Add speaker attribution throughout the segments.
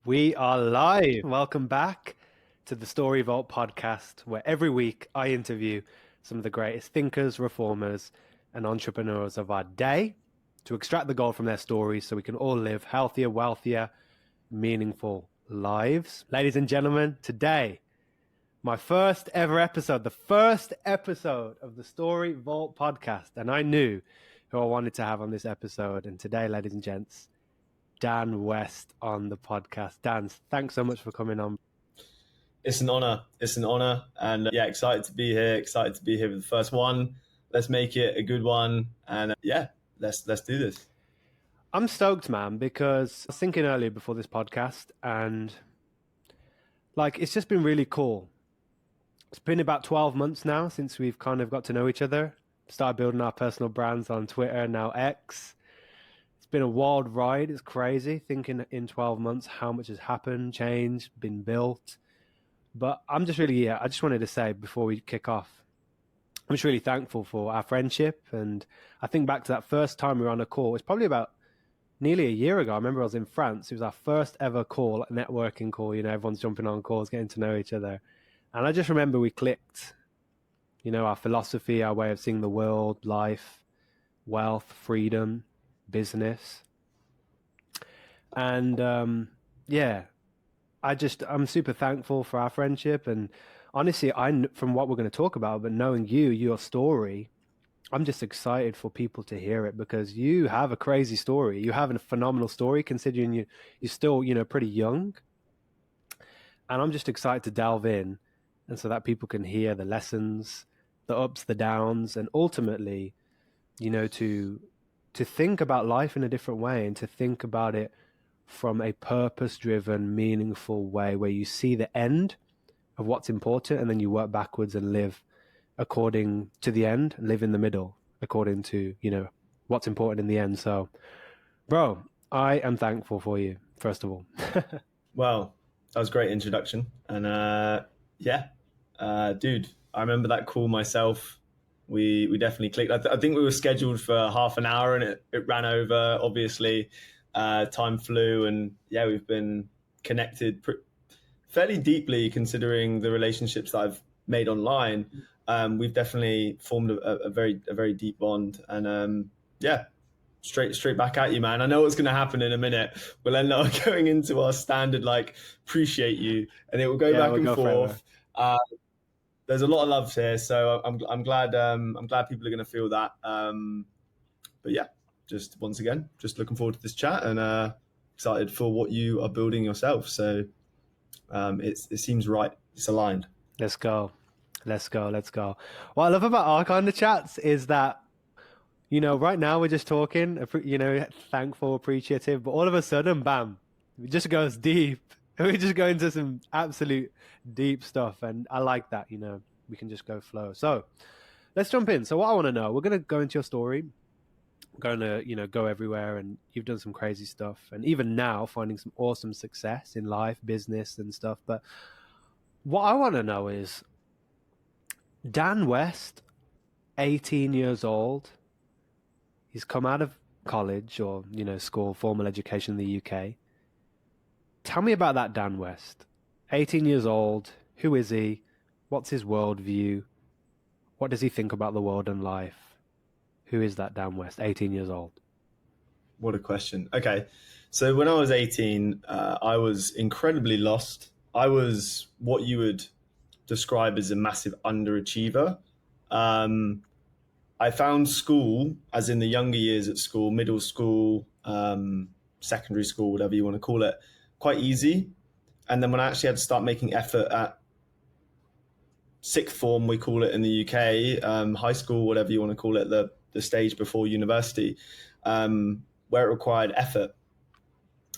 Speaker 1: We are live. Welcome back to the Story Vault podcast, where every week I interview some of the greatest thinkers, reformers, and entrepreneurs of our day to extract the gold from their stories so we can all live healthier, wealthier, meaningful lives. Ladies and gentlemen, today, my first ever episode, the first episode of the Story Vault podcast. And I knew who I wanted to have on this episode. And today, ladies and gents, Dan West on the podcast. Dan, thanks so much for coming on.
Speaker 2: It's an honor. And excited to be here. Excited to be here with the first one. Let's make it a good one. And let's do this.
Speaker 1: I'm stoked, man, because I was thinking earlier before this podcast, and it's just been really cool. It's been about 12 months now since we've kind of got to know each other, started building our personal brands on Twitter, now X. Been a wild ride. It's crazy thinking in 12 months how much has happened, changed, been built. But I'm just really, I just wanted to say before we kick off, I'm just really thankful for our friendship. And I think back to that first time we were on a call. It's probably about nearly a year ago. I remember I was in France. It was our first ever call, a networking call. You know, everyone's jumping on calls, getting to know each other. And I just remember we clicked, you know, our philosophy, our way of seeing the world, life, wealth, freedom, business. And I'm super thankful for our friendship. And honestly, from what we're going to talk about, but knowing your story, I'm just excited for people to hear it, because you have a crazy story. You have a phenomenal story considering you're still, you know, pretty young. And I'm just excited to delve in, and so that people can hear the lessons, the ups, the downs, and ultimately, you know, to think about life in a different way, and to think about it from a purpose-driven, meaningful way where you see the end of what's important and then you work backwards and live according to the end, and live in the middle according to, you know, what's important in the end. So, bro, I am thankful for you, first of all.
Speaker 2: Well, that was a great introduction. And dude, I remember that call myself. We definitely clicked. I think we were scheduled for half an hour and it ran over, obviously. Time flew, and we've been connected fairly deeply considering the relationships that I've made online. We've definitely formed a very deep bond, and straight back at you, man. I know what's going to happen in a minute. We'll end up going into our standard, appreciate you, and it will go back and forth. There's a lot of love here, so I'm glad people are going to feel that. But yeah, just once again, just looking forward to this chat, and excited for what you are building yourself. So it seems right. It's aligned.
Speaker 1: Let's go. What I love about our kind of chats is that, you know, right now we're just talking, you know, thankful, appreciative, but all of a sudden, bam, it just goes deep. We just go into some absolute deep stuff, and I like that, you know, we can just go flow. So let's jump in. So what I want to know, we're going to go into your story. We're going to, you know, go everywhere, and you've done some crazy stuff, and even now finding some awesome success in life, business and stuff. But what I want to know is, Dan West, 18 years old, he's come out of college or, you know, school, formal education in the UK. Tell me about that Dan West. 18 years old, who is he? What's his worldview? What does he think about the world and life? Who is that Dan West, 18 years old?
Speaker 2: What a question. Okay, so when I was 18, I was incredibly lost. I was what you would describe as a massive underachiever. I found school, as in the younger years at school, middle school, secondary school, whatever you want to call it, quite easy. And then when I actually had to start making effort at sixth form, we call it in the UK, high school, whatever you want to call it, the stage before university, where it required effort,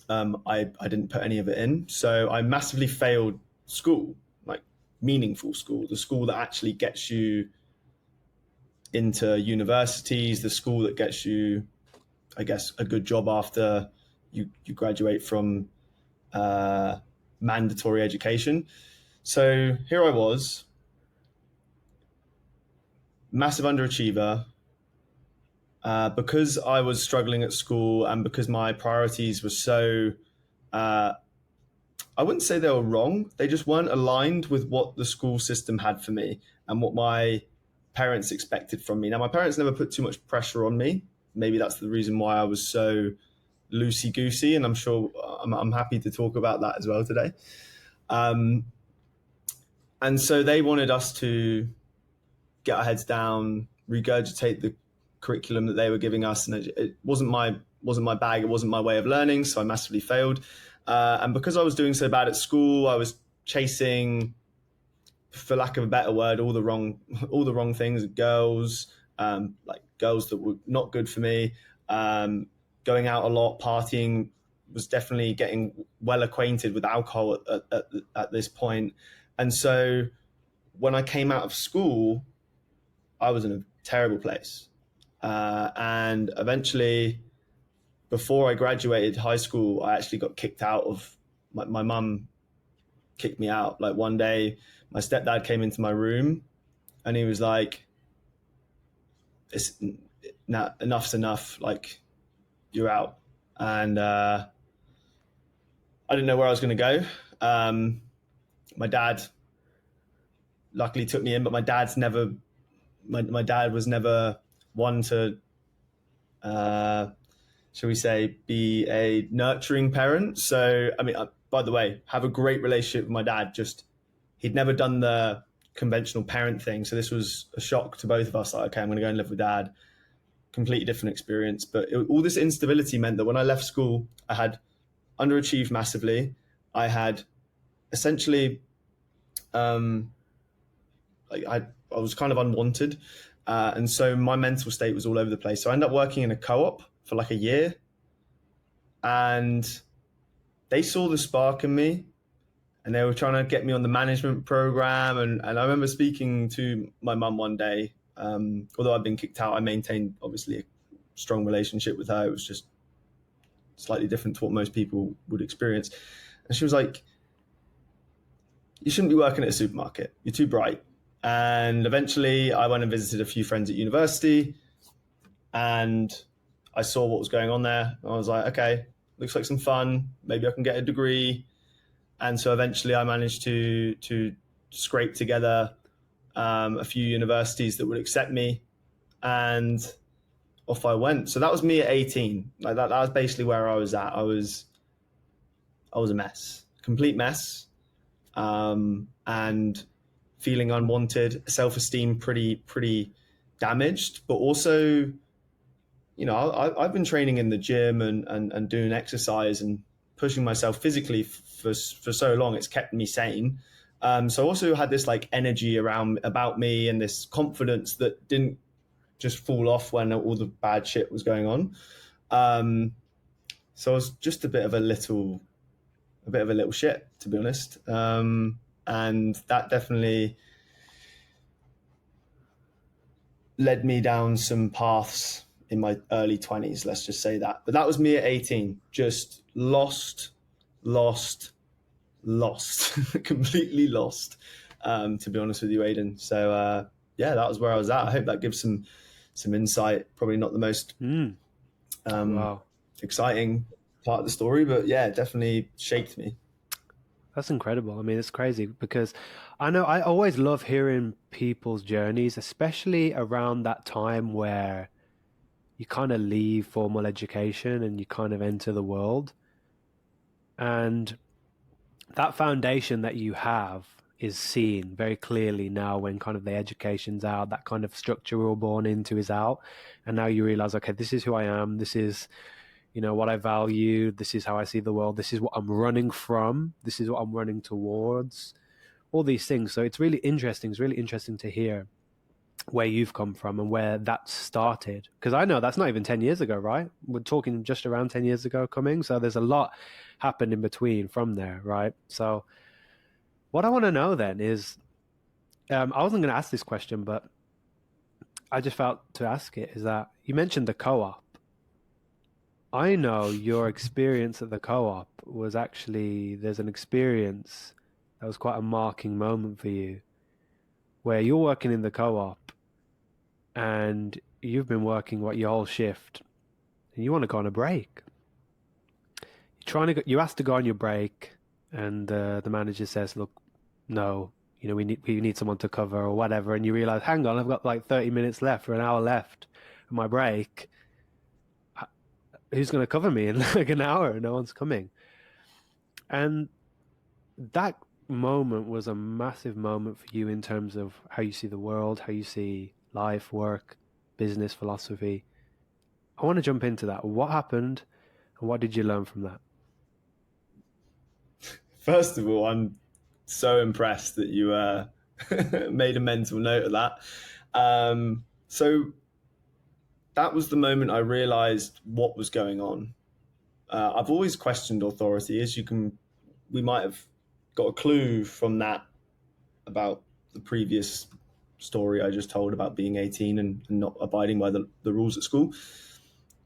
Speaker 2: I didn't put any of it in. So I massively failed school, like meaningful school, the school that actually gets you into universities, the school that gets you, I guess, a good job after you graduate from mandatory education. So here I was, massive underachiever, because I was struggling at school and because my priorities were so I wouldn't say they were wrong. They just weren't aligned with what the school system had for me and what my parents expected from me. Now, my parents never put too much pressure on me. Maybe that's the reason why I was so loosey goosey, and I'm sure I'm happy to talk about that as well today. Um, and so they wanted us to get our heads down, regurgitate the curriculum that they were giving us, and it wasn't my bag. It wasn't my way of learning, so I massively failed. And because I was doing so bad at school, I was chasing, for lack of a better word, all the wrong things. Girls, like girls that were not good for me. Going out a lot, partying, was definitely getting well acquainted with alcohol at this point. And so when I came out of school, I was in a terrible place. And eventually, before I graduated high school, I actually got kicked out of my mum kicked me out. Like one day, my stepdad came into my room and he was like, "It's now enough's enough. Like you're out." And I didn't know where I was going to go. My dad luckily took me in, but my dad was never one to, shall we say, be a nurturing parent. So, I mean, by the way, have a great relationship with my dad. Just he'd never done the conventional parent thing, so this was a shock to both of us. Like, okay, I'm going to go and live with dad. Completely different experience, but all this instability meant that when I left school, I had underachieved massively. I had essentially, like I was kind of unwanted, and so my mental state was all over the place. So I ended up working in a co-op for like a year, and they saw the spark in me, and they were trying to get me on the management program. And I remember speaking to my mum one day. Although I'd been kicked out, I maintained obviously a strong relationship with her. It was just slightly different to what most people would experience. And she was like, "You shouldn't be working at a supermarket. You're too bright." And eventually I went and visited a few friends at university, and I saw what was going on there. I was like, okay, looks like some fun. Maybe I can get a degree. And so eventually I managed to scrape together a few universities that would accept me, and off I went. So that was me at 18. Like that was basically where I was at. I was a mess, complete mess, and feeling unwanted, self-esteem pretty damaged, but also, you know, I've been training in the gym and doing exercise and pushing myself physically for so long. It's kept me sane. So I also had this like energy about me and this confidence that didn't just fall off when all the bad shit was going on. So I was just a bit of a little shit, to be honest. And that definitely led me down some paths in my early 20s, let's just say that. But that was me at 18, just lost, completely lost, to be honest with you, Aidan. So yeah, that was where I was at. I hope that gives some insight. Probably not the most
Speaker 1: Wow.
Speaker 2: exciting part of the story, but yeah, it definitely shaped me.
Speaker 1: That's incredible. I mean, it's crazy because I know I always love hearing people's journeys, especially around that time where you kind of leave formal education and you kind of enter the world. And that foundation that you have is seen very clearly now when kind of the education's out, that kind of structure we're all born into is out. And now you realize, okay, this is who I am. This is, you know, what I value. This is how I see the world. This is what I'm running from. This is what I'm running towards. All these things. So it's really interesting. It's really interesting to hear where you've come from and where that started. Because I know that's not even 10 years ago, right? We're talking just around 10 years ago coming. So there's a lot happened in between from there, right? So what I want to know then is, I wasn't going to ask this question, but I just felt to ask it, is that you mentioned the co-op. I know your experience at the co-op was actually, there's an experience that was quite a marking moment for you, where you're working in the co-op and you've been working your whole shift and you want to go on a break. You're asked to go on your break and the manager says, "Look, no, we need someone to cover or whatever," and you realize, hang on, I've got like 30 minutes left or an hour left of my break. Who's going to cover me in like an hour? No one's coming. And that moment was a massive moment for you in terms of how you see the world, how you see life, work, business, philosophy. I want to jump into that. What happened and what did you learn from that?
Speaker 2: First of all, I'm so impressed that you made a mental note of that. So that was the moment I realized what was going on. I've always questioned authority, as we might have got a clue from that about the previous story I just told about being 18 and not abiding by the rules at school.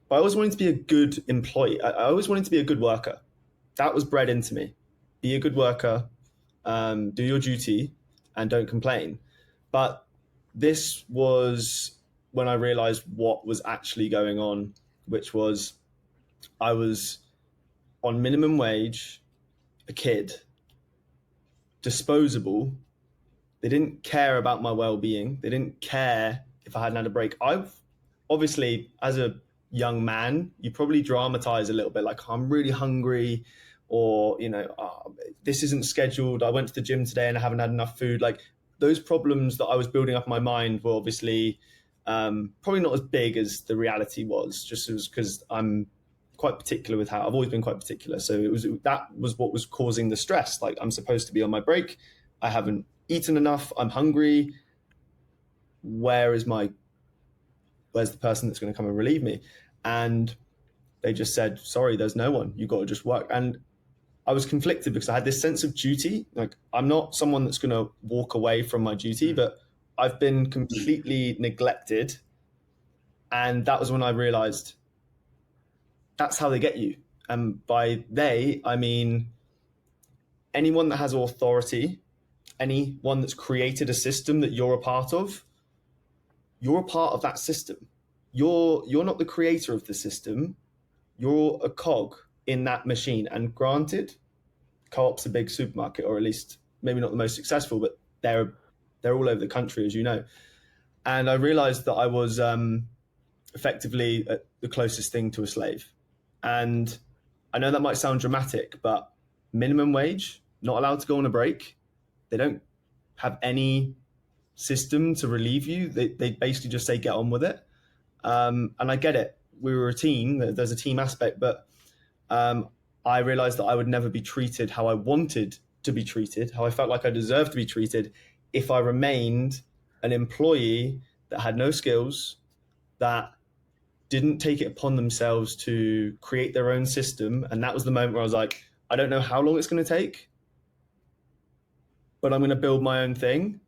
Speaker 2: But I always wanted to be a good employee. I always wanted to be a good worker. That was bred into me. Be a good worker, do your duty, and don't complain. But this was when I realized what was actually going on, which was I was on minimum wage, a kid, disposable. They didn't care about my well-being. They didn't care if I hadn't had a break. I've obviously, as a young man, you probably dramatize a little bit, like I'm really hungry, or this isn't scheduled. I went to the gym today and I haven't had enough food. Like those problems that I was building up in my mind were obviously probably not as big as the reality was. Just because I'm quite particular with how I've always been quite particular. So that was what was causing the stress. Like I'm supposed to be on my break. I haven't eaten enough. I'm hungry. Where's the person that's going to come and relieve me? And they just said, sorry, there's no one. You got to just work. And I was conflicted because I had this sense of duty. Like I'm not someone that's going to walk away from my duty, but I've been completely neglected. And that was when I realized that's how they get you. And by they, I mean anyone that has authority, anyone that's created a system that you're a part of, you're a part of that system. You're not the creator of the system. You're a cog in that machine. And granted, Co-op's a big supermarket, or at least maybe not the most successful, but they're all over the country, as you know. And I realized that I was effectively the closest thing to a slave. And I know that might sound dramatic, but minimum wage, not allowed to go on a break. They don't have any system to relieve you. They basically just say, get on with it. And I get it. We were a team. There's a team aspect, but I realized that I would never be treated how I wanted to be treated, how I felt like I deserved to be treated if I remained an employee that had no skills, that didn't take it upon themselves to create their own system. And that was the moment where I was like, I don't know how long it's going to take, but I'm going to build my own thing.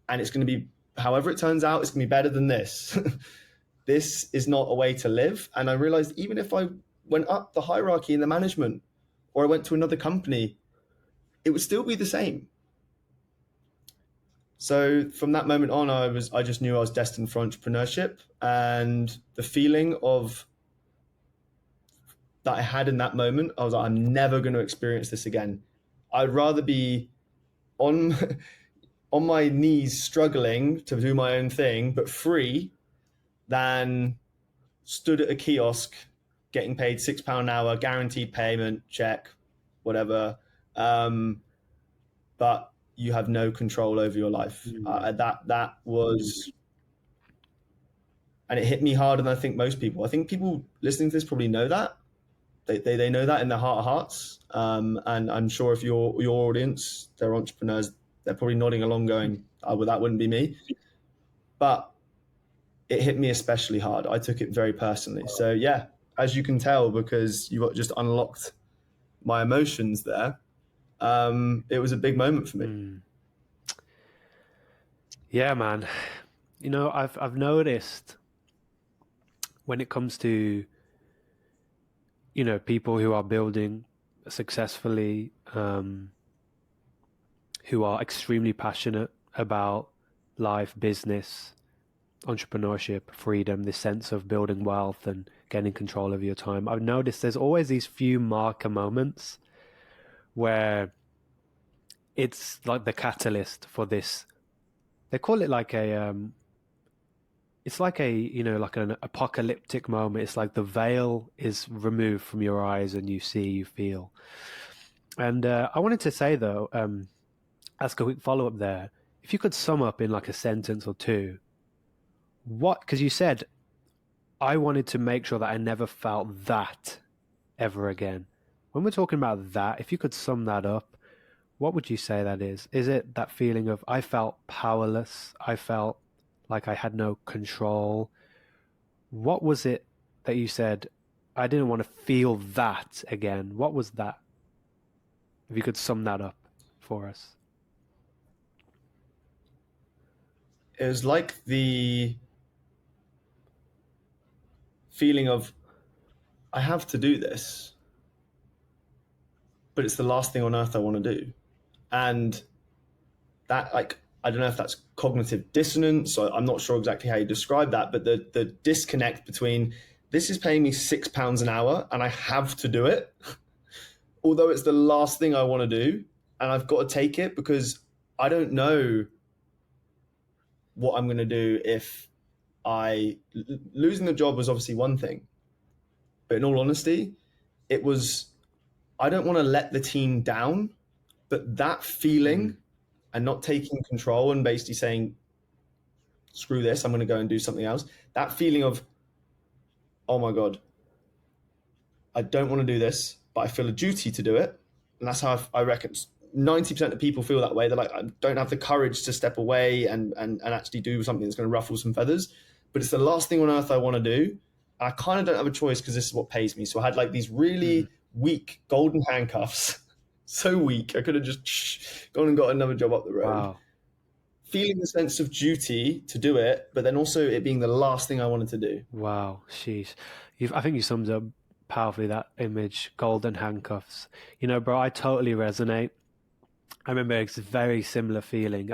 Speaker 2: And it's going to be, however it turns out, it's going to be better than this. This is not a way to live. And I realized even if I went up the hierarchy in the management or I went to another company, it would still be the same. So from that moment on, I just knew I was destined for entrepreneurship, and the feeling of that I had in that moment, I was like, I'm never going to experience this again. I'd rather be on on my knees struggling to do my own thing, but free, than stood at a kiosk getting paid £6 an hour, guaranteed payment, check, whatever. But you have no control over your life. That was, and it hit me harder than I think most people. I think people listening to this probably know that. They know that in their heart of hearts. And I'm sure if your audience, they're entrepreneurs, they're probably nodding along going, oh, well, that wouldn't be me. But it hit me especially hard. I took it very personally. So yeah, as you can tell, because you just unlocked my emotions there, it was a big moment for me.
Speaker 1: Yeah, man. I've noticed when it comes to, people who are building successfully, who are extremely passionate about life, business, entrepreneurship, freedom, this sense of building wealth and getting control of your time. I've noticed there's always these few marker moments where it's like the catalyst for this. They call it like it's like a, like an apocalyptic moment. It's like the veil is removed from your eyes and you see, you feel. And I wanted to say though, ask a quick follow up there. If you could sum up in like a sentence or two, because you said I wanted to make sure that I never felt that ever again. When we're talking about that, if you could sum that up, what would you say that is? Is it that feeling of I felt powerless? I felt like I had no control? What was it that you said, I didn't want to feel that again? What was that? If you could sum that up for us.
Speaker 2: It was like the feeling of I have to do this, but it's the last thing on earth I want to do. And that, like, I don't know if that's cognitive dissonance. I'm not sure exactly how you describe that, but the disconnect between this is paying me £6 an hour and I have to do it, although it's the last thing I want to do, and I've got to take it because I don't know what I'm going to do if losing the job was obviously one thing, but in all honesty, it was I don't want to let the team down, but that feeling and not taking control and basically saying, screw this, I'm going to go and do something else. That feeling of, oh my God, I don't want to do this, but I feel a duty to do it. And that's how I reckon 90% of people feel that way. They're like, I don't have the courage to step away and actually do something that's going to ruffle some feathers. But it's the last thing on earth I want to do. And I kind of don't have a choice because this is what pays me. So I had like these really weak golden handcuffs. So weak. I could have just gone and got another job up the road.
Speaker 1: Wow.
Speaker 2: Feeling the sense of duty to do it, but then also it being the last thing I wanted to do.
Speaker 1: Wow. Sheesh. I think you summed up powerfully that image, golden handcuffs. Bro, I totally resonate. I remember it's a very similar feeling.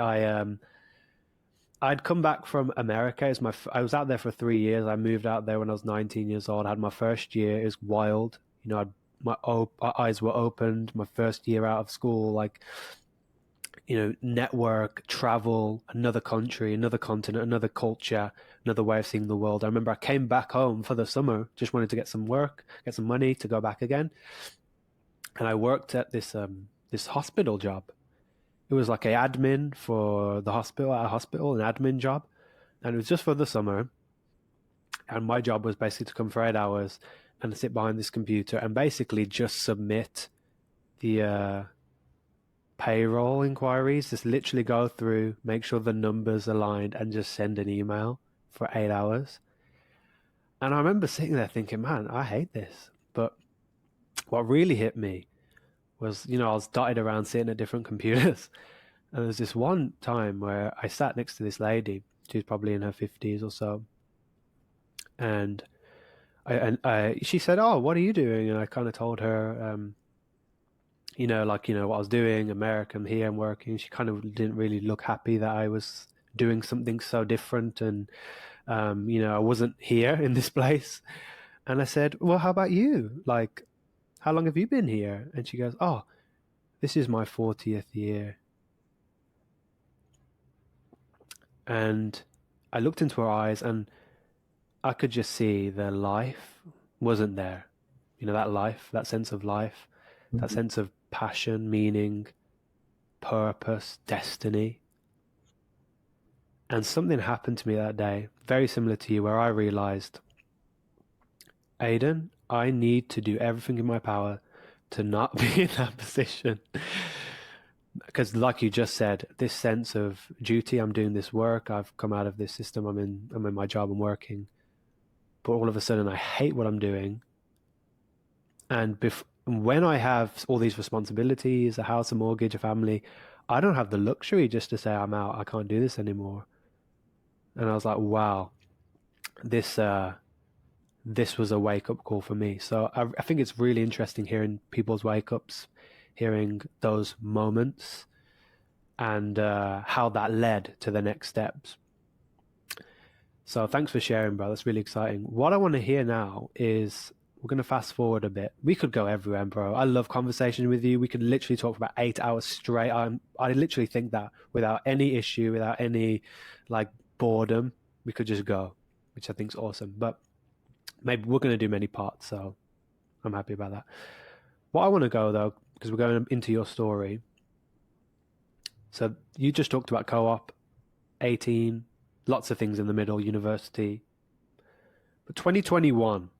Speaker 1: I'd come back from America. I was out there for 3 years. I moved out there when I was 19 years old. I had my first year. It was wild. My eyes were opened. My first year out of school, like, network, travel, another country, another continent, another culture, another way of seeing the world. I remember I came back home for the summer, just wanted to get some work, get some money to go back again. And I worked at this hospital job. It was like a admin for the hospital, at a hospital, an admin job. And it was just for the summer. And my job was basically to come for 8 hours and sit behind this computer and basically just submit the payroll inquiries, just literally go through, make sure the numbers aligned, and just send an email for 8 hours. And I remember sitting there thinking, man, I hate this. But what really hit me was, I was dotted around sitting at different computers. And there's this one time where I sat next to this lady. She's probably in her 50s or so. And she said, "Oh, what are you doing?" And I kind of told her, what I was doing, America, I'm here, I'm working. She kind of didn't really look happy that I was doing something so different, and I wasn't here in this place. And I said, "Well, how about you? Like, how long have you been here?" And she goes, "Oh, this is my 40th year." And I looked into her eyes and I could just see the life wasn't there. That life, that sense of life, that sense of passion, meaning, purpose, destiny. And something happened to me that day, very similar to you, where I realized, Aiden, I need to do everything in my power to not be in that position. Because like you just said, this sense of duty, I'm doing this work, I've come out of this system, I'm in my job, I'm working. But all of a sudden I hate what I'm doing. And when I have all these responsibilities, a house, a mortgage, a family, I don't have the luxury just to say I'm out, I can't do this anymore. And I was like, wow, this was a wake-up call for me. So I think it's really interesting hearing people's wake-ups, hearing those moments, and how that led to the next steps. So thanks for sharing, bro. That's really exciting. What I want to hear now is we're going to fast forward a bit. We could go everywhere, bro. I love conversation with you. We could literally talk for about 8 hours straight. I literally think that without any issue, without any like boredom, we could just go, which I think is awesome. But maybe we're going to do many parts, so I'm happy about that. What I want to go though, because we're going into your story. So you just talked about co-op, 18, lots of things in the middle, university. But 2021,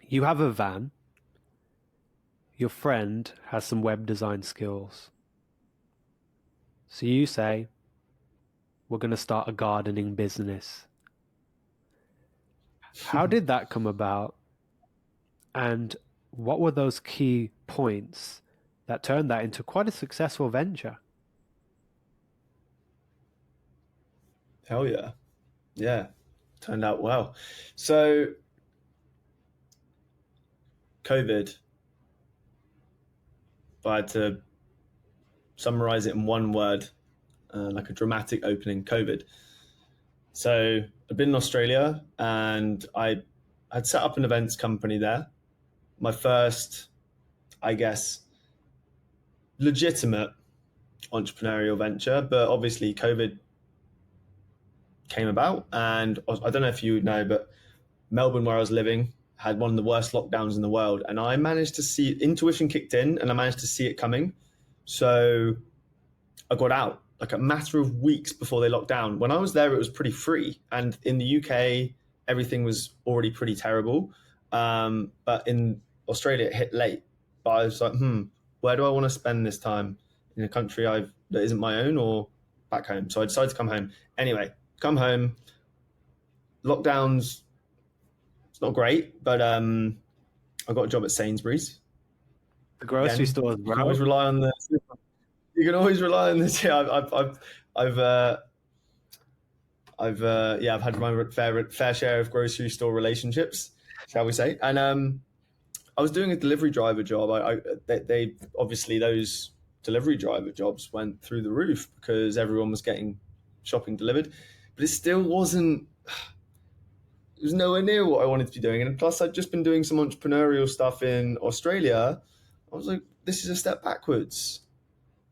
Speaker 1: you have a van, your friend has some web design skills. So you say, we're going to start a gardening business. How did that come about? And what were those key points that turned that into quite a successful venture?
Speaker 2: Hell yeah. Yeah. Turned out well. So COVID, if I had to summarize it in one word, like a dramatic opening, COVID. So I'd been in Australia and I had set up an events company there. My first, I guess, legitimate entrepreneurial venture, but obviously COVID came about. And I don't know if you know, but Melbourne, where I was living, had one of the worst lockdowns in the world. And I managed to see intuition kicked in and I managed to see it coming. So I got out like a matter of weeks before they locked down. When I was there, it was pretty free. And in the UK, everything was already pretty terrible. But in Australia, it hit late. But I was like, where do I want to spend this time? In a country that isn't my own or back home? So I decided to come home. Anyway, come home. Lockdowns, it's not great, but I got a job at Sainsbury's.
Speaker 1: The grocery stores,
Speaker 2: You can always rely on the. You can always rely on this. Yeah, I've had my fair share of grocery store relationships, shall we say? And I was doing a delivery driver job. They obviously those delivery driver jobs went through the roof because everyone was getting shopping delivered, but it still wasn't. It was nowhere near what I wanted to be doing. And plus, I'd just been doing some entrepreneurial stuff in Australia. I was like, this is a step backwards.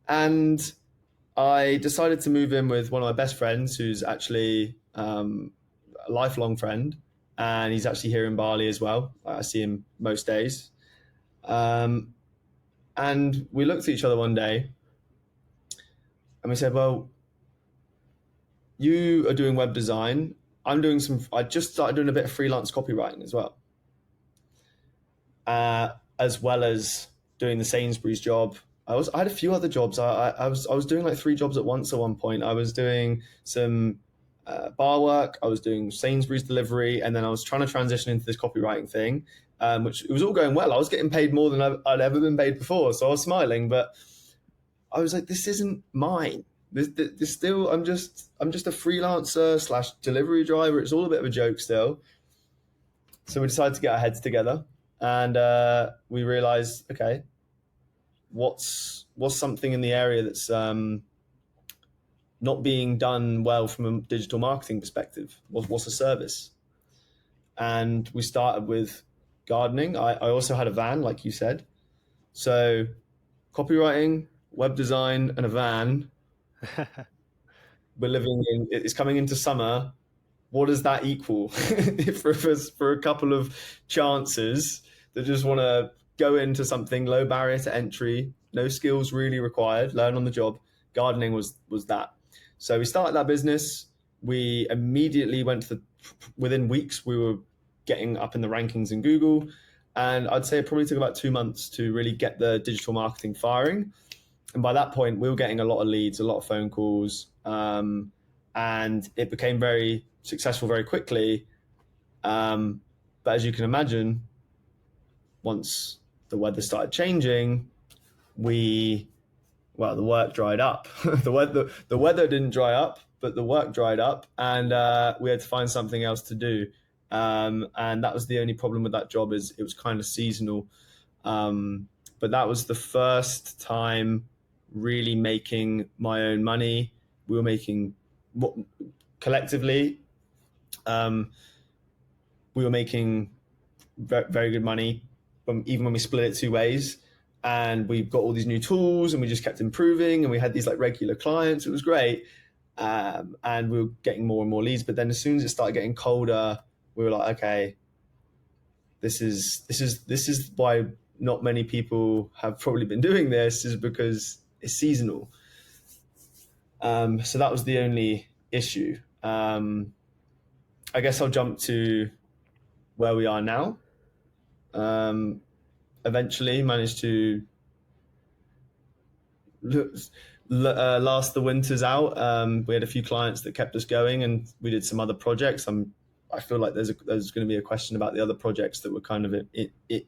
Speaker 2: And I decided to move in with one of my best friends, who's actually a lifelong friend, and he's actually here in Bali as well. I see him most days. And we looked at each other one day and we said, well, you are doing web design. I just started doing a bit of freelance copywriting as well. As well as doing the Sainsbury's job. I had a few other jobs. I was doing like 3 jobs at once at one point. I was doing some bar work. I was doing Sainsbury's delivery, and then I was trying to transition into this copywriting thing, which it was all going well. I was getting paid more than I'd ever been paid before, so I was smiling. But I was like, this isn't mine. This still. I'm just a freelancer / delivery driver. It's all a bit of a joke still. So we decided to get our heads together, and we realized, okay, what's something in the area that's not being done well from a digital marketing perspective? What's a service? And we started with gardening. I also had a van, like you said. So copywriting, web design, and a van. It's coming into summer. What does that equal for a couple of chances that just want to go into something low barrier to entry, no skills really required, learn on the job? Gardening was that. So we started that business. We immediately within weeks, we were getting up in the rankings in Google. And I'd say it probably took about 2 months to really get the digital marketing firing. And by that point, we were getting a lot of leads, a lot of phone calls, and it became very successful very quickly. But as you can imagine, once the weather started changing, the work dried up. the weather didn't dry up, but the work dried up, and we had to find something else to do. And that was the only problem with that job, is it was kind of seasonal. But that was the first time really making my own money. We were making collectively. We were making very good money, even when we split it two ways. And we got all these new tools, and we just kept improving, and we had these like regular clients. It was great, and we were getting more and more leads. But then as soon as it started getting colder, we were like, okay, this is why not many people have probably been doing this, is because it's seasonal. So that was the only issue. I guess I'll jump to where we are now. Eventually managed to last the winters out. We had a few clients that kept us going, and we did some other projects. I feel like there's going to be a question about the other projects that were kind of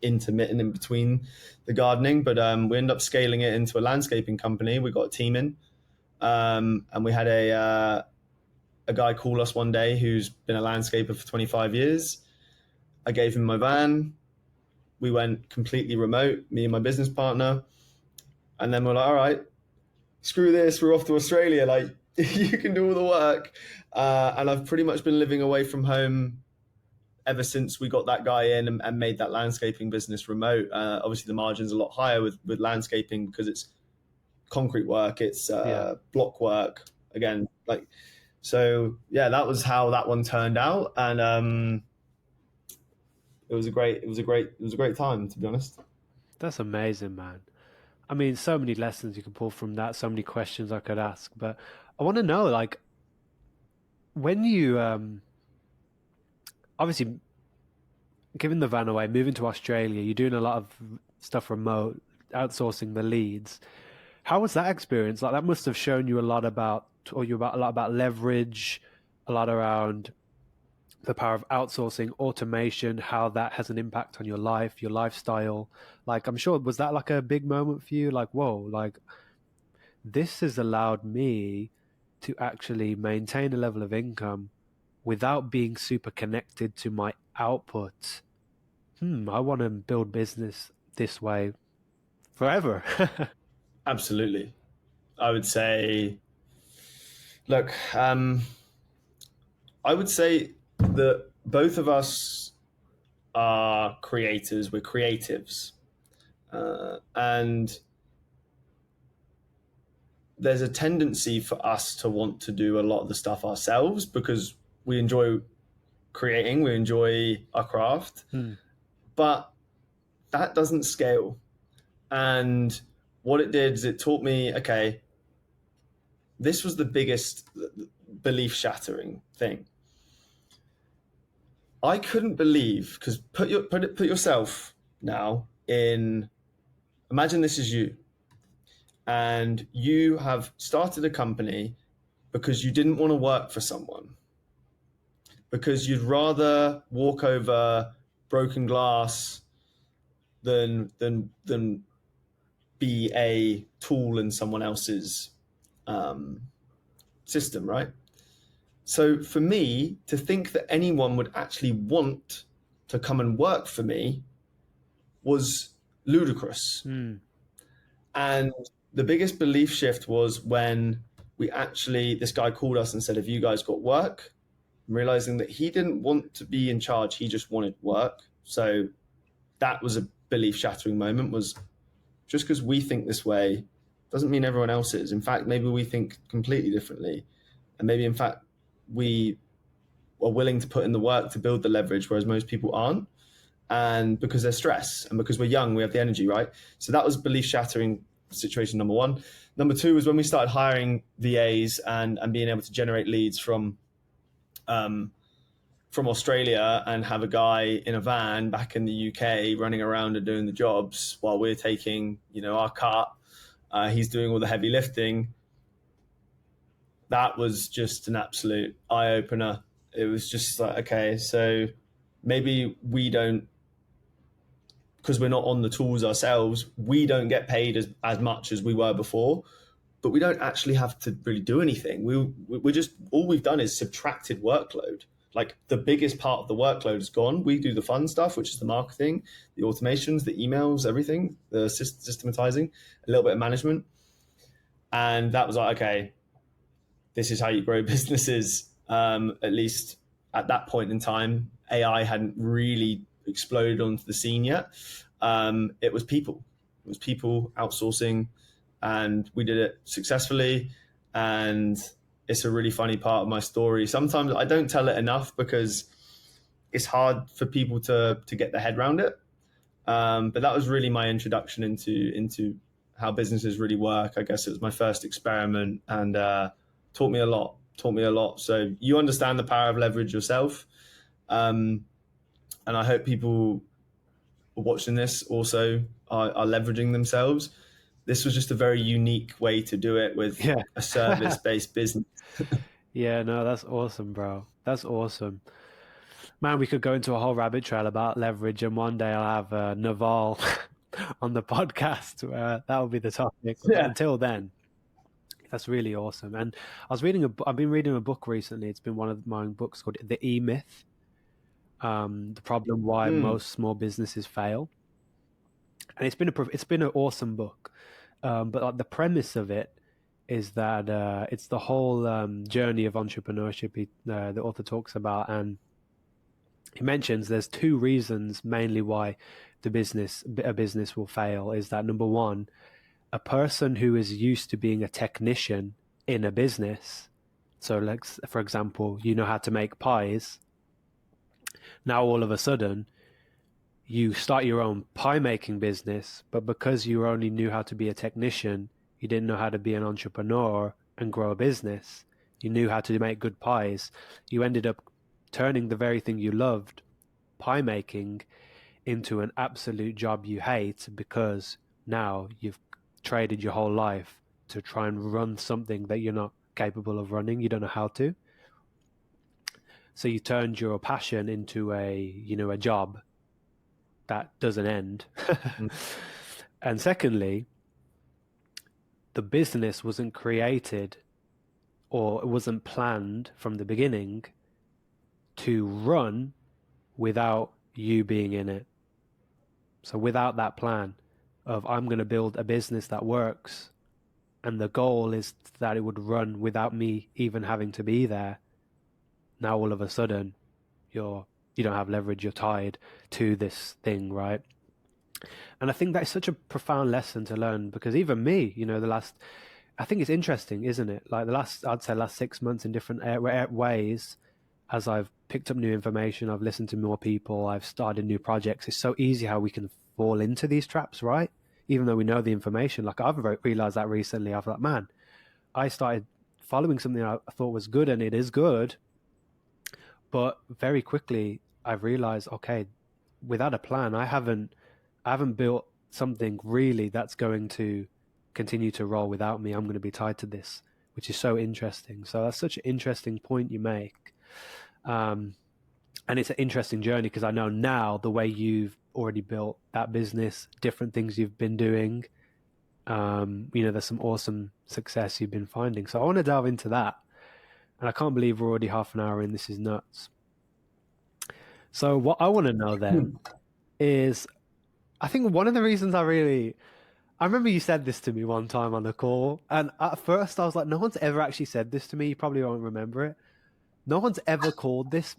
Speaker 2: intermittent in between the gardening, but we ended up scaling it into a landscaping company. We got a team in, and we had a guy call us one day who's been a landscaper for 25 years. I gave him my van. We went completely remote, me and my business partner. And then we're like, all right, screw this. We're off to Australia. Like, you can do all the work. And I've pretty much been living away from home ever since we got that guy in and made that landscaping business remote. Obviously, the margin's a lot higher with landscaping because it's concrete work, it's block work. Again, like, so yeah, that was how that one turned out. And it was a great time, to be honest.
Speaker 1: That's amazing, man. I mean, so many lessons you can pull from that, so many questions I could ask, but I want to know, like, when you obviously giving the van away, moving to Australia, you're doing a lot of stuff remote, outsourcing the leads. How was that experience? Like, that must have shown you a lot about, or you about a lot about leverage, a lot around the power of outsourcing, automation, how that has an impact on your life, your lifestyle. Like, I'm sure, was that like a big moment for you? Like, whoa, like this has allowed me to actually maintain a level of income without being super connected to my output. I want to build business this way forever.
Speaker 2: Absolutely. I would say, look, I would say that both of us are creators. We're creatives. And there's a tendency for us to want to do a lot of the stuff ourselves because we enjoy creating, we enjoy our craft, but that doesn't scale. And what it did is it taught me, okay, this was the biggest belief shattering thing. I couldn't believe, because put yourself now in, imagine this is you, and you have started a company because you didn't want to work for someone, because you'd rather walk over broken glass than be a tool in someone else's system, right? So for me to think that anyone would actually want to come and work for me was ludicrous. And the biggest belief shift was when this guy called us and said, have you guys got work? I'm realizing that he didn't want to be in charge. He just wanted work. So that was a belief shattering moment, was just because we think this way doesn't mean everyone else is. In fact, maybe we think completely differently. And maybe in fact, we are willing to put in the work to build the leverage, whereas most people aren't. And because they're stressed and because we're young, we have the energy, right? So that was belief shattering situation number one. Number two was when we started hiring VAs and being able to generate leads from Australia and have a guy in a van back in the UK running around and doing the jobs while we're taking, our cut. He's doing all the heavy lifting. That was just an absolute eye opener. It was just like, okay, so maybe we don't, because we're not on the tools ourselves, we don't get paid as much as we were before, but we don't actually have to really do anything. We're just, all we've done is subtracted workload. Like, the biggest part of the workload is gone. We do the fun stuff, which is the marketing, the automations, the emails, everything, the systematizing, a little bit of management. And that was like, okay, this is how you grow businesses. At least at that point in time, AI hadn't really exploded onto the scene yet. It was people. It was people outsourcing, and we did it successfully. And it's a really funny part of my story. Sometimes I don't tell it enough because it's hard for people to get their head around it. But that was really my introduction into how businesses really work. I guess it was my first experiment, and taught me a lot. Taught me a lot. So you understand the power of leverage yourself, and I hope people watching this also are leveraging themselves. This was just a very unique way to do it with
Speaker 1: Yeah.
Speaker 2: a service-based business.
Speaker 1: Yeah, no, that's awesome, bro. That's awesome. Man, we could go into a whole rabbit trail about leverage, and one day I'll have Naval on the podcast. That will be the topic. But
Speaker 2: Yeah.
Speaker 1: until then, that's really awesome. And I've been reading a book recently. It's been one of my own books called The E-Myth, the problem why
Speaker 2: Mm.
Speaker 1: most small businesses fail. And it's been an awesome book. But like the premise of it is that it's the whole journey of entrepreneurship the author talks about, and he mentions there's two reasons mainly why a business will fail. Is that number one, a person who is used to being a technician in a business. So, like for example, you know how to make pies. Now all of a sudden, you start your own pie making business, but because you only knew how to be a technician, you didn't know how to be an entrepreneur and grow a business. You knew how to make good pies. You ended up turning the very thing you loved, pie making, into an absolute job you hate because now you've traded your whole life to try and run something that you're not capable of running. You don't know how to. So you turned your passion into a job that doesn't end. And secondly, the business wasn't created or it wasn't planned from the beginning to run without you being in it. So without that plan of I'm going to build a business that works, and the goal is that it would run without me even having to be there, now all of a sudden you don't have leverage, you're tied to this thing, right? And I think that's such a profound lesson to learn because even me, I think it's interesting, isn't it? Like I'd say last 6 months in different ways, as I've picked up new information, I've listened to more people, I've started new projects. It's so easy how we can fall into these traps, right? Even though we know the information. Like I've realized that recently. I've like, man, I started following something I thought was good, and it is good, but very quickly I've realized, okay, without a plan, I haven't built something really that's going to continue to roll without me. I'm going to be tied to this, which is so interesting. So that's such an interesting point you make. Um, and it's an interesting journey because I know now the way you've already built that business, different things you've been doing. There's some awesome success you've been finding. So I want to delve into that. And I can't believe we're already half an hour in. This is nuts. So what I want to know then is, I think one of the reasons I remember you said this to me one time on the call, and at first I was like, no one's ever actually said this to me. You probably won't remember it. No one's ever called this,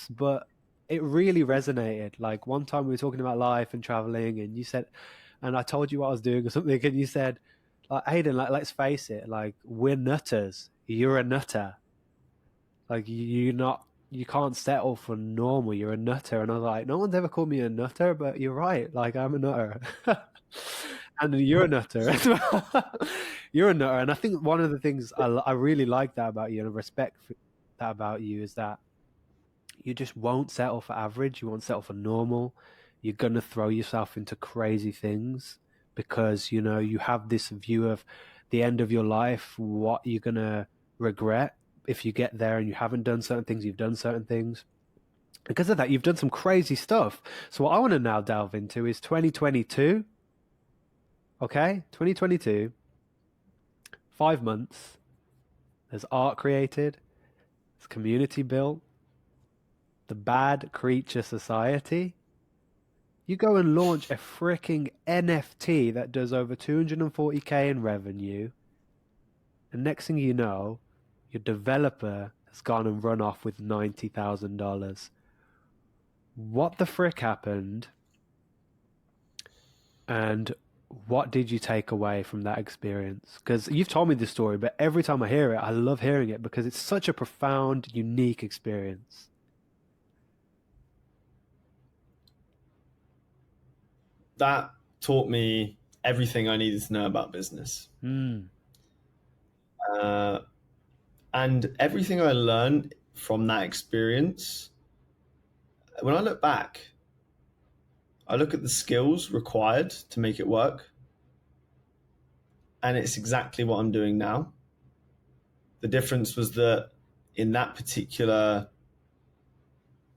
Speaker 1: but it really resonated. Like one time we were talking about life and traveling, and you said, and I told you what I was doing or something, and you said, like, Hayden, like, let's face it, like, we're nutters. You're a nutter. Like, you can't settle for normal. You're a nutter. And I was like, no one's ever called me a nutter, but you're right. Like, I'm a nutter. And you're a nutter as well. You're a nutter. And I think one of the things I really like that about you and I respect that about you is that you just won't settle for average. You won't settle for normal. You're going to throw yourself into crazy things because, you have this view of the end of your life, what you're going to regret if you get there and you haven't done certain things, you've done certain things. Because of that, you've done some crazy stuff. So what I want to now delve into is 2022. Okay, 2022, 5 months. There's art created, there's community built, the Bad Creature Society. You go and launch a freaking NFT that does over 240K in revenue, and next thing you know, your developer has gone and run off with $90,000. what the frick happened, and what did you take away from that experience? Because you've told me this story, but every time I hear it, I love hearing it because it's such a profound, unique experience.
Speaker 2: That taught me everything I needed to know about business.
Speaker 1: Mm.
Speaker 2: Uh, and everything I learned from that experience, when I look back, I look at the skills required to make it work, and it's exactly what I'm doing now. The difference was that in that particular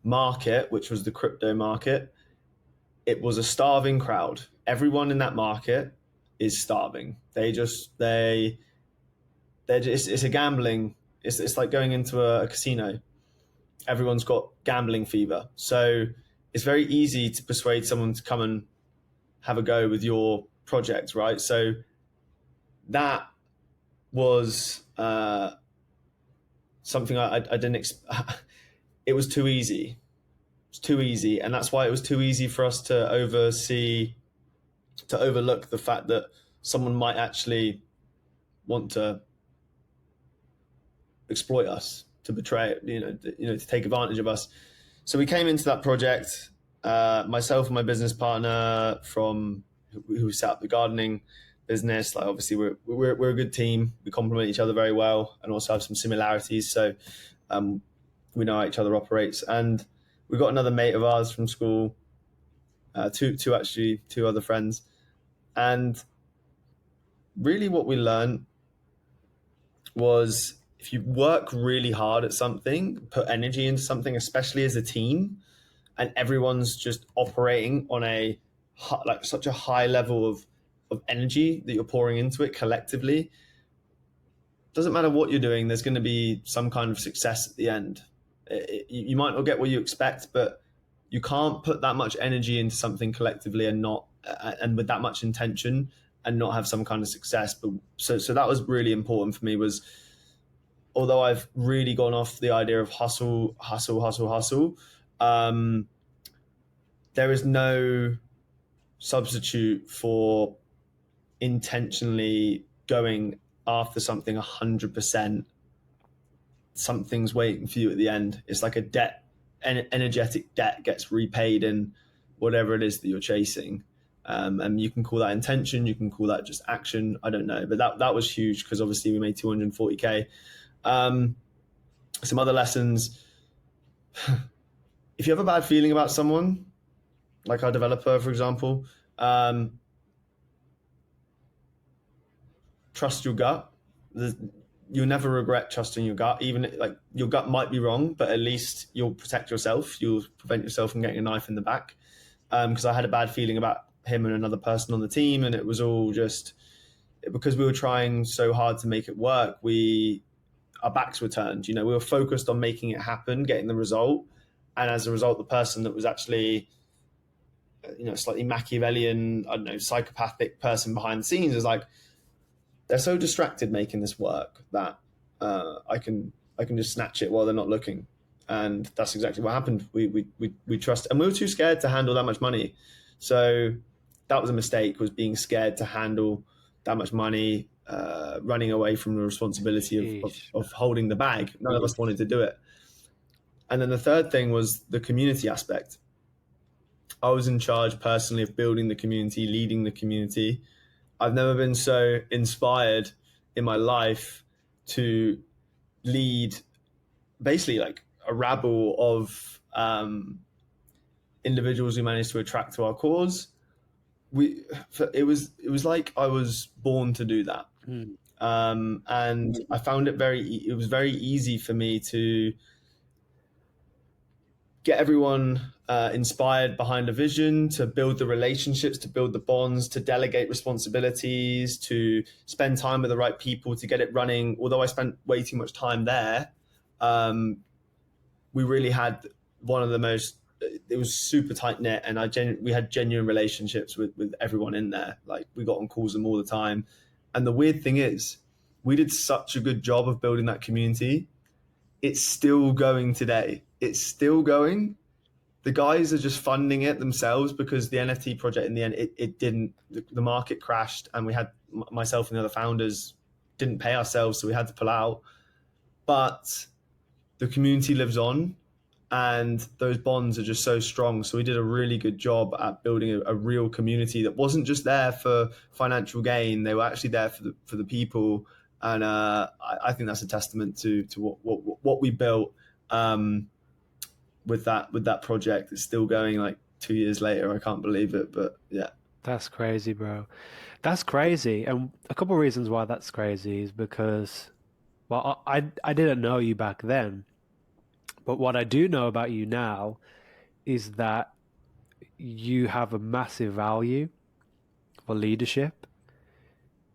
Speaker 2: market, which was the crypto market, it was a starving crowd. Everyone in that market is starving. It's a gambling. It's like going into a casino. Everyone's got gambling fever. So it's very easy to persuade someone to come and have a go with your project, right? So that was something I didn't. It was too easy. It's too easy, and that's why it was too easy for us to overlook the fact that someone might actually want to exploit us, to betray it, to take advantage of us. So we came into that project, myself and my business partner from who set up the gardening business. Like obviously we're a good team. We complement each other very well, and also have some similarities. So we know how each other operates, and we got another mate of ours from school, two other friends, and really what we learned was if you work really hard at something, put energy into something, especially as a team, and everyone's just operating on like such a high level of energy that you're pouring into it collectively, doesn't matter what you're doing, there's going to be some kind of success at the end. You might not get what you expect, but you can't put that much energy into something collectively and with that much intention and not have some kind of success. But so that was really important for me. Was although I've really gone off the idea of hustle, there is no substitute for intentionally going after something 100%. Something's waiting for you at the end. It's like a debt, energetic debt gets repaid in whatever it is that you're chasing. And you can call that intention, you can call that just action. I don't know, but that was huge because obviously we made 240K. Some other lessons: if you have a bad feeling about someone, like our developer, for example, trust your gut. You'll never regret trusting your gut. Even like your gut might be wrong, but at least you'll protect yourself. You'll prevent yourself from getting a knife in the back. Because I had a bad feeling about him and another person on the team, and it was all just because we were trying so hard to make it work. Our backs were turned. We were focused on making it happen, getting the result, and as a result, the person that was actually slightly Machiavellian, I don't know, psychopathic person behind the scenes is like, they're so distracted making this work that I can just snatch it while they're not looking, and that's exactly what happened. We trust, and we were too scared to handle that much money, so that was a mistake. Was being scared to handle that much money, running away from the responsibility of holding the bag. None of us wanted to do it. And then the third thing was the community aspect. I was in charge personally of building the community, leading the community. I've never been so inspired in my life to lead basically like a rabble of individuals who managed to attract to our cause. It was like I was born to do that. And I found it was very easy for me to get everyone inspired behind a vision, to build the relationships, to build the bonds, to delegate responsibilities, to spend time with the right people to get it running. Although I spent way too much time there, we really had one of the most, it was super tight knit, and we had genuine relationships with everyone in there. Like we got on calls with them all the time. And the weird thing is, we did such a good job of building that community. It's still going today. It's still going. the guys are just funding it themselves, because the NFT project in the end, it didn't, the market crashed, and we had, myself and the other founders didn't pay ourselves, so we had to pull out. But the community lives on, and those bonds are just so strong. So we did a really good job at building a real community that wasn't just there for financial gain. They were actually there for the people. And I think that's a testament to what we built with that project. It's still going like 2 years later. I can't believe it, but yeah.
Speaker 1: That's crazy, bro. That's crazy. And a couple of reasons why that's crazy is because, well, I didn't know you back then, but what I do know about you now is that you have a massive value for leadership.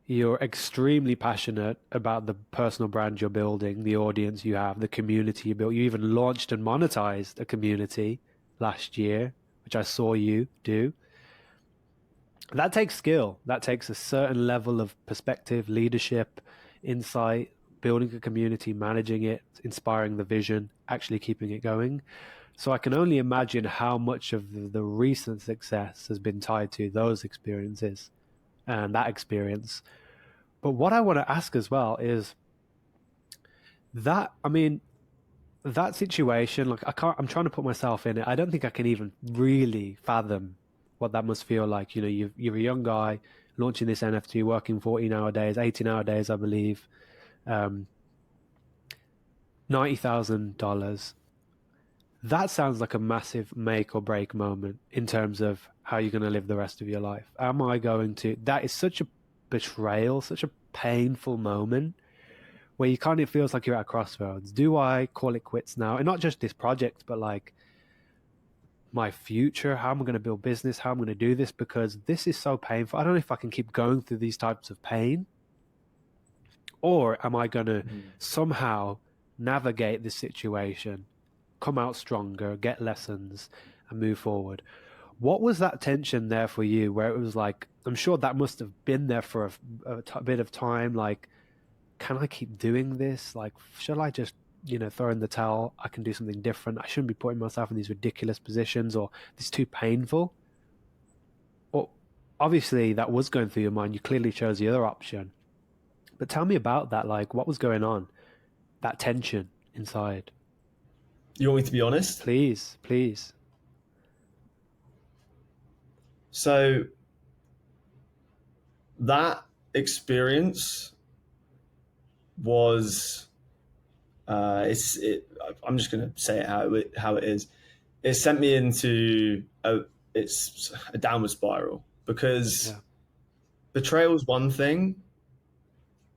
Speaker 1: You're extremely passionate about the personal brand you're building, the audience you have, the community you built. You even launched and monetized a community last year, which I saw you do. That takes skill. That takes a certain level of perspective, leadership, insight, building a community, managing it, inspiring the vision, actually keeping it going. So I can only imagine how much of the recent success has been tied to those experiences and that experience. But what I want to ask as well is that, I mean, that situation, like I'm trying to put myself in it. I don't think I can even really fathom what that must feel like. You know, you're a young guy launching this NFT, working 14-hour days, 18-hour days, I believe, $90,000. That sounds like a massive make or break moment in terms of how you're going to live the rest of your life. Am I going to? That is such a betrayal, such a painful moment where you kind of feels like you're at a crossroads. Do I call it quits now? And not just this project, but like my future, how am I going to build business, how I'm going to do this, because this is so painful. I don't know if I can keep going through these types of pain, or am I going to somehow navigate this situation, come out stronger, get lessons, and move forward. What was that tension there for you, where it was like, I'm sure that must have been there for a bit of time, like, can I keep doing this? Like, should I just, throw in the towel? I can do something different. I shouldn't be putting myself in these ridiculous positions, or this is too painful. Or obviously that was going through your mind. You clearly chose the other option. But tell me about that. Like, what was going on? That tension inside.
Speaker 2: You want me to be honest?
Speaker 1: Please, please.
Speaker 2: So that experience was, I'm just going to say it how it is. It sent me into it's a downward spiral, because betrayal is one thing,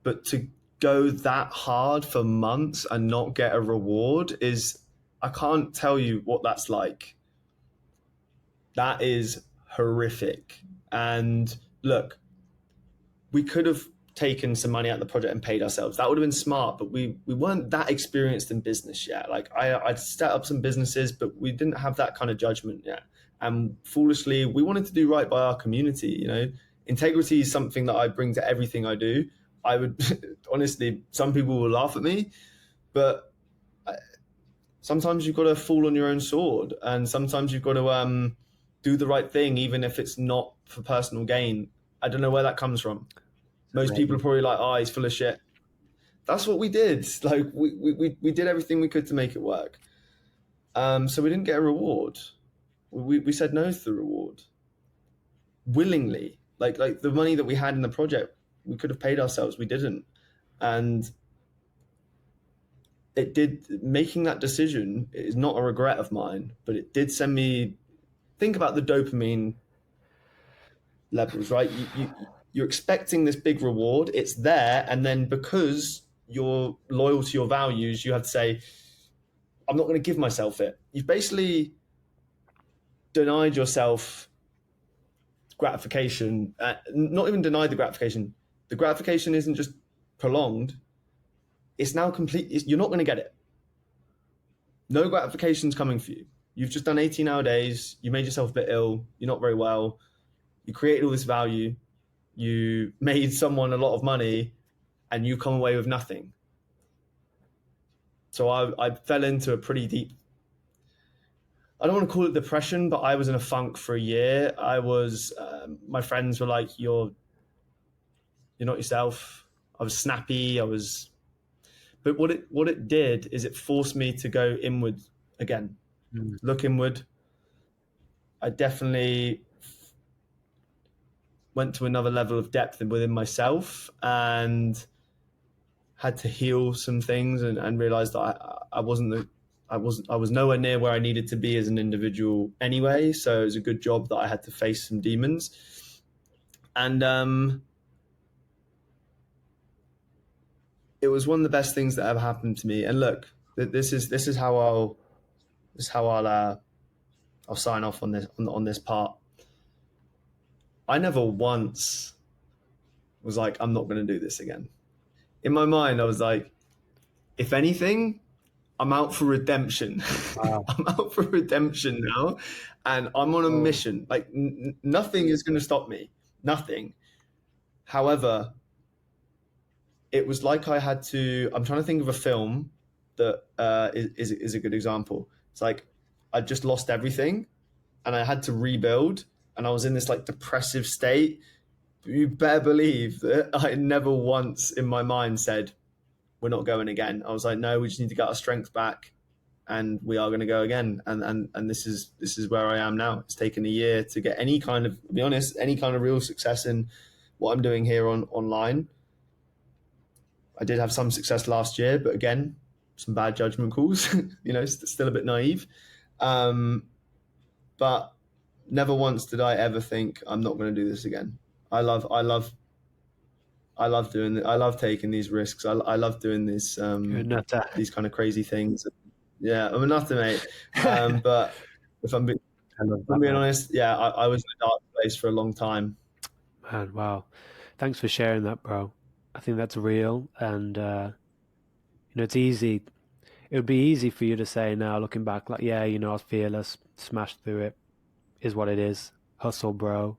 Speaker 2: but to go that hard for months and not get a reward is, I can't tell you what that's like. That is horrific. And look, we could have taken some money out of the project and paid ourselves. That would have been smart, but we weren't that experienced in business yet. Like I'd set up some businesses, but we didn't have that kind of judgment yet. And foolishly, we wanted to do right by our community. Integrity is something that I bring to everything I do. I would honestly, some people will laugh at me, but sometimes you've got to fall on your own sword, and sometimes you've got to do the right thing, even if it's not for personal gain. I don't know where that comes from. Most people are probably like, "Oh, he's full of shit." That's what we did. Like we did everything we could to make it work. So we didn't get a reward. We said no to the reward willingly. Like the money that we had in the project, we could have paid ourselves. We didn't, and it did. Making that decision is not a regret of mine, but it did send me. Think about the dopamine levels, right? You're expecting this big reward. It's there, and then because you're loyal to your values, you have to say, I'm not going to give myself it. You've basically denied yourself gratification. Not even denied the gratification. The gratification isn't just prolonged. It's now complete. You're not going to get it. No gratification's coming for you. You've just done 18-hour days. You made yourself a bit ill. You're not very well. You created all this value. You made someone a lot of money, and you come away with nothing. So I fell into a pretty deep I don't want to call it depression, but I was in a funk for a year. I was, my friends were like, you're not yourself. I was snappy. But what it did is it forced me to go inward again,
Speaker 1: Mm.
Speaker 2: look inward. I definitely went to another level of depth within myself and had to heal some things and realized that I was nowhere near where I needed to be as an individual anyway. So it was a good job that I had to face some demons. And it was one of the best things that ever happened to me. And look, this is how I'll sign off on this part. I never once was like, I'm not going to do this again. In my mind, I was like, if anything, I'm out for redemption.
Speaker 1: Wow.
Speaker 2: I'm out for redemption now, and I'm on a
Speaker 1: Oh.
Speaker 2: mission. Like nothing is going to stop me. Nothing. However, it was like I had to. I'm trying to think of a film that is a good example. It's like I just lost everything, and I had to rebuild, and I was in this like depressive state. You better believe that I never once in my mind said, we're not going again. I was like, no, we just need to get our strength back and we are going to go again. And this is where I am now. It's taken a year to get any kind of, to be honest, any kind of real success in what I'm doing here online. I did have some success last year, but again, some bad judgment calls, still a bit naive. But never once did I ever think I'm not going to do this again. I love doing it. I love taking these risks. I love doing this,
Speaker 1: You're a nutter.
Speaker 2: these kind of crazy things. Yeah, I'm a nutter, mate. But if I'm, be-
Speaker 1: I love
Speaker 2: if I'm
Speaker 1: that,
Speaker 2: being
Speaker 1: man.
Speaker 2: honest, yeah, I was in a dark place for a long time.
Speaker 1: Man, wow. Thanks for sharing that, bro. I think that's real. And, it's easy. It would be easy for you to say now, looking back, like, yeah, I was fearless, smashed through it, is what it is. Hustle, bro,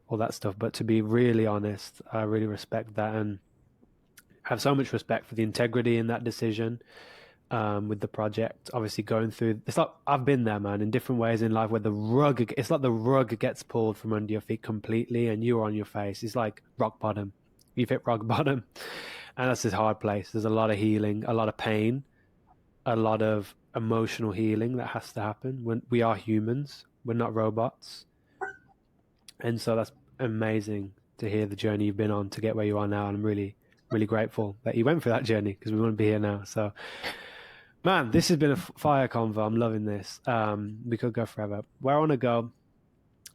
Speaker 1: all that stuff. But to be really honest, I really respect that and have so much respect for the integrity in that decision. With the project, obviously going through, it's like I've been there, man, in different ways in life where it's like the rug gets pulled from under your feet completely and you're on your face. It's like rock bottom. You've hit rock bottom. And that's this hard place. There's a lot of healing, a lot of pain, a lot of emotional healing that has to happen when we are humans. We're not robots. And so that's amazing to hear the journey you've been on to get where you are now. And I'm really, really grateful that you went through that journey because we wouldn't be here now. So, man, this has been a fire convo. I'm loving this. We could go forever. Where I want to go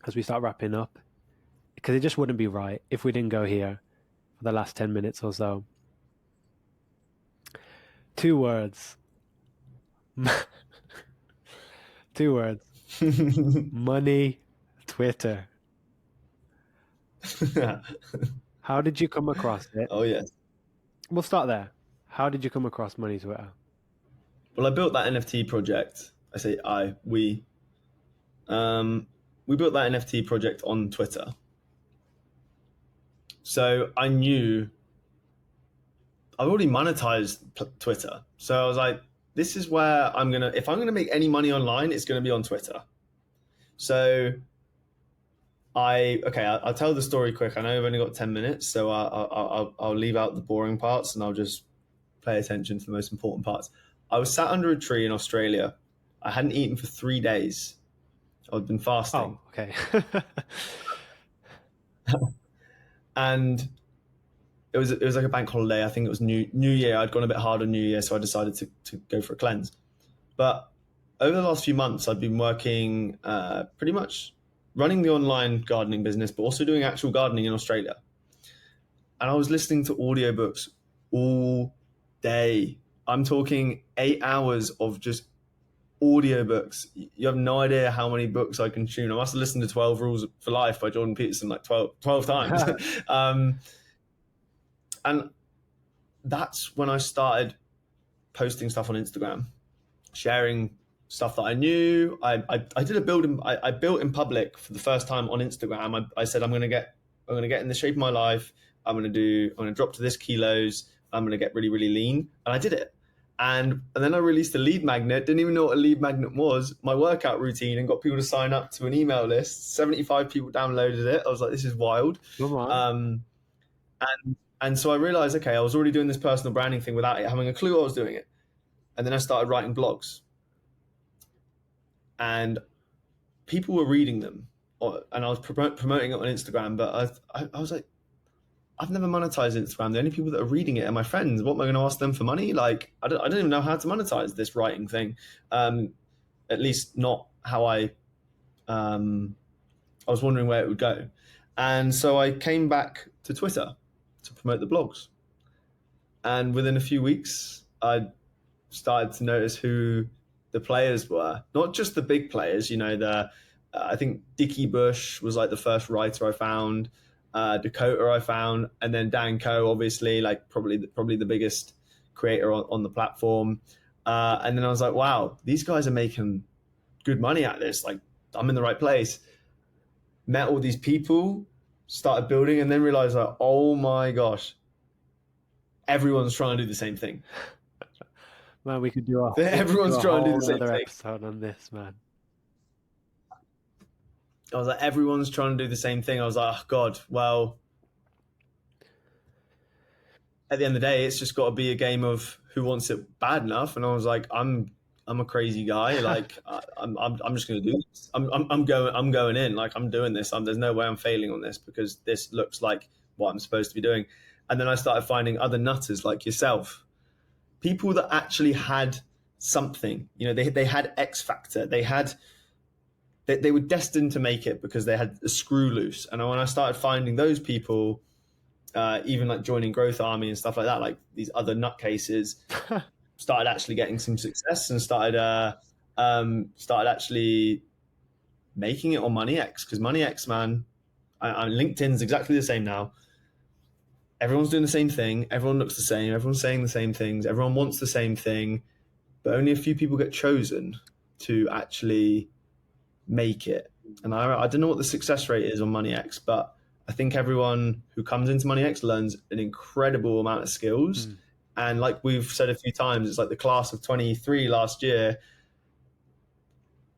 Speaker 1: as we start wrapping up, because it just wouldn't be right if we didn't go here for the last 10 minutes or so. 2 words. 2 words. Money, Twitter. How did you come across it?
Speaker 2: Oh yes.
Speaker 1: We'll start there. How did you come across Money Twitter?
Speaker 2: Well, I built that NFT project. I say we. We built that NFT project on Twitter. So I knew I've already monetized Twitter. So I was like, this is where if I'm gonna make any money online, it's gonna be on Twitter. So I'll tell the story quick. I know I've only got 10 minutes, so I'll leave out the boring parts and I'll just pay attention to the most important parts. I was sat under a tree in Australia. I hadn't eaten for 3 days. I'd been fasting.
Speaker 1: Oh, okay.
Speaker 2: And it was like a bank holiday. I think it was New Year. I'd gone a bit hard on New Year, so I decided to go for a cleanse. But over the last few months, I've been working pretty much running the online gardening business, but also doing actual gardening in Australia. And I was listening to audiobooks all day. I'm talking 8 hours of just audiobooks. You have no idea how many books I consume. I must have listened to 12 Rules for Life by Jordan Peterson like 12 times. And that's when I started posting stuff on Instagram, sharing stuff that I knew. I did a build. I built in public for the first time on Instagram. I said I'm gonna get in the shape of my life. I'm gonna drop to this kilos. I'm gonna get really, really lean, and I did it. And then I released a lead magnet, didn't even know what a lead magnet was, my workout routine, and got people to sign up to an email list. 75 people downloaded it. I was like, this is wild.
Speaker 1: Come on.
Speaker 2: And so I realized, okay, I was already doing this personal branding thing without having a clue I was doing it. And then I started writing blogs. And people were reading them. And I was promoting it on Instagram. But I was like, I've never monetized Instagram. The only people that are reading it are my friends. What am I going to ask them for money? Like, I don't even know how to monetize this writing thing. At least not how I was wondering where it would go. And so I came back to Twitter to promote the blogs. And within a few weeks, I started to notice who the players were. Not just the big players, I think Dickie Bush was like the first writer I found, Dakota I found, and then Dan Coe, obviously, like probably the biggest creator on the platform. And then I was like, wow, these guys are making good money at this. Like, I'm in the right place. Met all these people, started building, and then realized, like, oh my gosh, everyone's trying to do the same thing.
Speaker 1: Man, we could do
Speaker 2: Everyone's trying to do the same thing.
Speaker 1: Episode on this, man.
Speaker 2: I was like, everyone's trying to do the same thing. I was like, oh God, well, at the end of the day, it's just got to be a game of who wants it bad enough. And I was like, I'm a crazy guy. Like, I'm just going to do this. I'm going in. Like, I'm doing this. There's no way I'm failing on this because this looks like what I'm supposed to be doing. And then I started finding other nutters like yourself, people that actually had something. They had X factor. They were destined to make it because they had a screw loose. And when I started finding those people, even like joining Growth Army and stuff like that, like these other nutcases, started actually getting some success and started actually making it on MoneyX. Because MoneyX, man, LinkedIn's exactly the same now. Everyone's doing the same thing. Everyone looks the same. Everyone's saying the same things. Everyone wants the same thing, but only a few people get chosen to actually make it. And I don't know what the success rate is on MoneyX, but I think everyone who comes into MoneyX learns an incredible amount of skills. And like we've said a few times, it's like the class of 23 last year.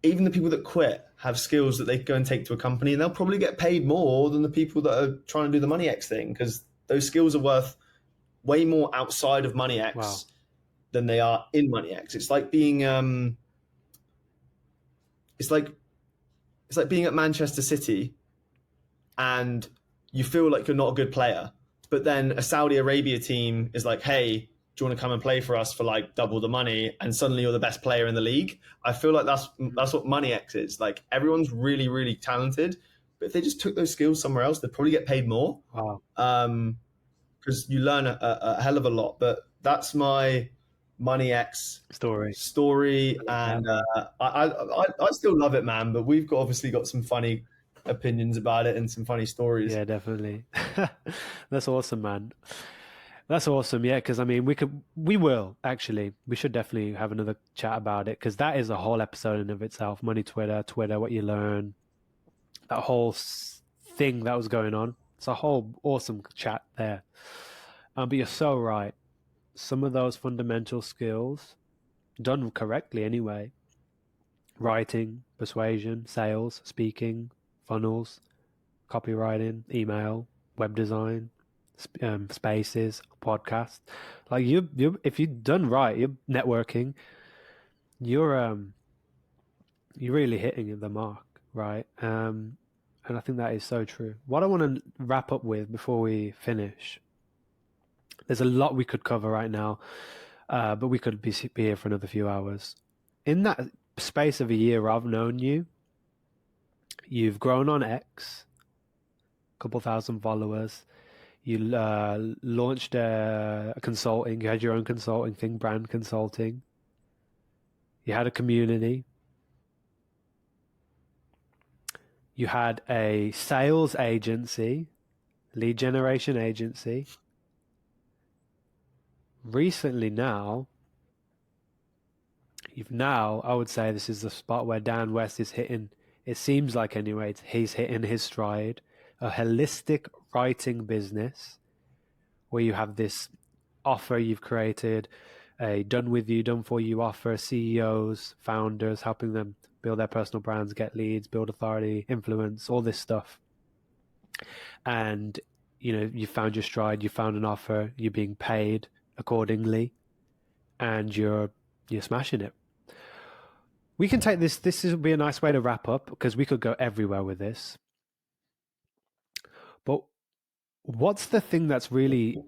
Speaker 2: Even the people that quit have skills that they go and take to a company, and they'll probably get paid more than the people that are trying to do the MoneyX thing, because those skills are worth way more outside of MoneyX than they are in MoneyX. It's like being it's like being at Manchester City and you feel like you're not a good player, but then a Saudi Arabia team is like, hey, do you want to come and play for us for like double the money? And suddenly you're the best player in the league. I feel like that's what MoneyX is. Like, everyone's really, really talented, but if they just took those skills somewhere else, they'd probably get paid more.
Speaker 1: Wow.
Speaker 2: Because you learn a hell of a lot. But that's my MoneyX story, and I still love it, man. But we've obviously got some funny opinions about it and some funny stories.
Speaker 1: Yeah, definitely. That's awesome, man. That's awesome. Yeah, because I mean, we should definitely have another chat about it, because that is a whole episode in of itself. Money Twitter, what you learn, that whole thing that was going on. It's a whole awesome chat there. But you're so right. Some of those fundamental skills, done correctly anyway, writing, persuasion, sales, speaking, funnels, copywriting, email, web design, spaces, podcast. Like, you if you've done right, you're networking, you're really hitting the mark, right? And I think that is so true. What I want to wrap up with before we finish, there's a lot we could cover right now, but we could be here for another few hours. In that space of a year I've known you, you've grown on X, a couple thousand followers. You launched a consulting. You had your own consulting thing, brand consulting. You had a community. You had a sales agency, lead generation agency. Recently now, I would say this is the spot where Dan West is hitting, it seems like anyway, he's hitting his stride, a holistic writing business where you have this offer you've created, a done with you, done for you offer, CEOs, founders, helping them build their personal brands, get leads, build authority, influence, all this stuff. And, you know, you found your stride, you found an offer, you're being paid accordingly, and you're smashing it. We can take this. This would be a nice way to wrap up because we could go everywhere with this. But what's the thing that's really,